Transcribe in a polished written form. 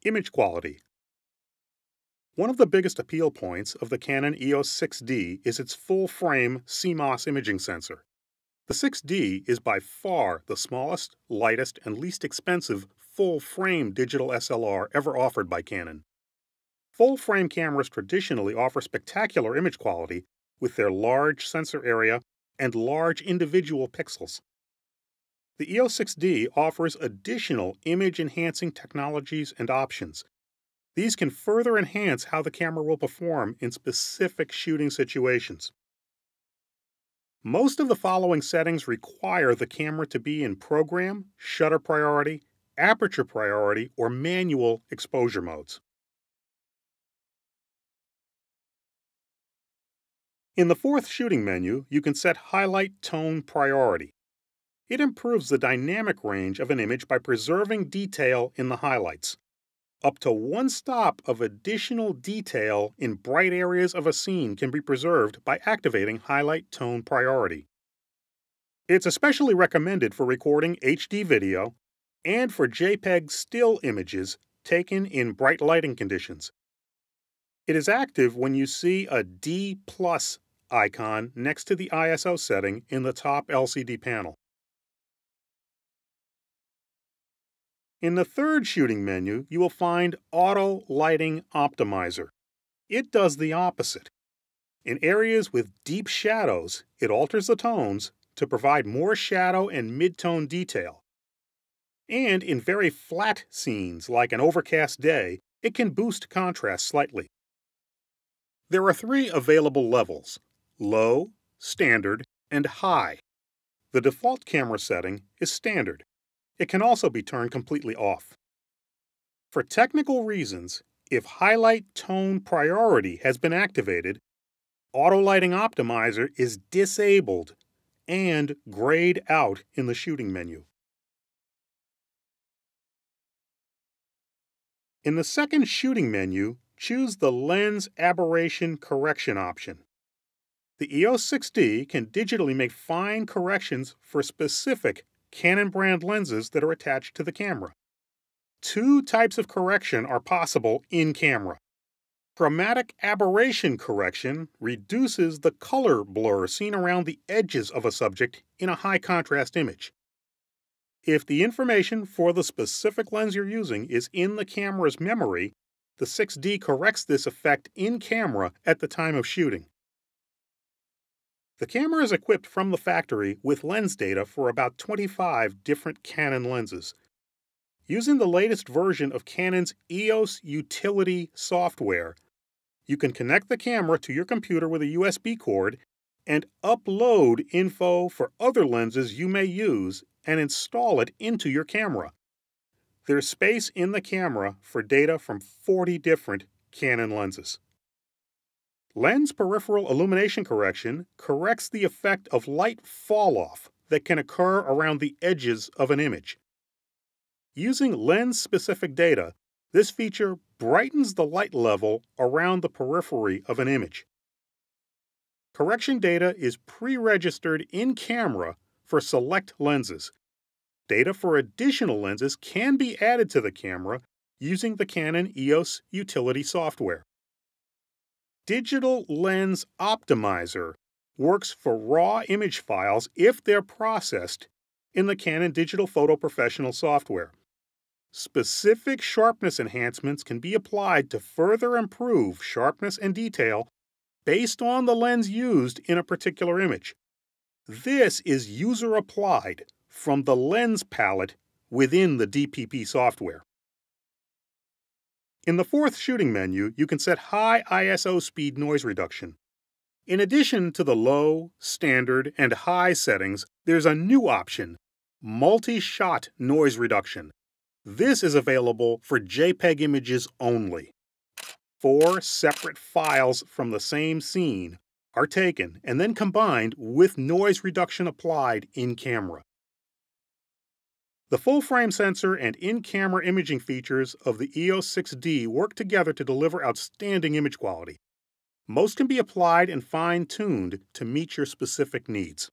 Image quality. One of the biggest appeal points of the Canon EOS 6D is its full-frame CMOS imaging sensor. The 6D is by far the smallest, lightest, and least expensive full-frame digital SLR ever offered by Canon. Full-frame cameras traditionally offer spectacular image quality with their large sensor area and large individual pixels. The EOS 6D offers additional image-enhancing technologies and options. These can further enhance how the camera will perform in specific shooting situations. Most of the following settings require the camera to be in program, shutter priority, aperture priority, or manual exposure modes. In the fourth shooting menu, you can set highlight tone priority. It improves the dynamic range of an image by preserving detail in the highlights. Up to one stop of additional detail in bright areas of a scene can be preserved by activating highlight tone priority. It's especially recommended for recording HD video and for JPEG still images taken in bright lighting conditions. It is active when you see a D+ icon next to the ISO setting in the top LCD panel. In the third shooting menu, you will find Auto Lighting Optimizer. It does the opposite. In areas with deep shadows, it alters the tones to provide more shadow and mid-tone detail. And in very flat scenes, like an overcast day, it can boost contrast slightly. There are 3 available levels: low, standard, and high. The default camera setting is standard. It can also be turned completely off. For technical reasons, if highlight tone priority has been activated, Auto Lighting Optimizer is disabled and grayed out in the shooting menu. In the second shooting menu, choose the Lens Aberration Correction option. The EOS 6D can digitally make fine corrections for specific Canon brand lenses that are attached to the camera. 2 types of correction are possible in camera. Chromatic aberration correction reduces the color blur seen around the edges of a subject in a high contrast image. If the information for the specific lens you're using is in the camera's memory, the 6D corrects this effect in camera at the time of shooting. The camera is equipped from the factory with lens data for about 25 different Canon lenses. Using the latest version of Canon's EOS Utility software, you can connect the camera to your computer with a USB cord and upload info for other lenses you may use and install it into your camera. There's space in the camera for data from 40 different Canon lenses. Lens peripheral illumination correction corrects the effect of light falloff that can occur around the edges of an image. Using lens-specific data, this feature brightens the light level around the periphery of an image. Correction data is pre-registered in camera for select lenses. Data for additional lenses can be added to the camera using the Canon EOS Utility software. Digital Lens Optimizer works for raw image files if they're processed in the Canon Digital Photo Professional software. Specific sharpness enhancements can be applied to further improve sharpness and detail based on the lens used in a particular image. This is user-applied from the lens palette within the DPP software. In the fourth shooting menu, you can set high ISO speed noise reduction. In addition to the low, standard, and high settings, there's a new option, multi-shot noise reduction. This is available for JPEG images only. 4 separate files from the same scene are taken and then combined with noise reduction applied in camera. The full-frame sensor and in-camera imaging features of the EOS 6D work together to deliver outstanding image quality. Most can be applied and fine-tuned to meet your specific needs.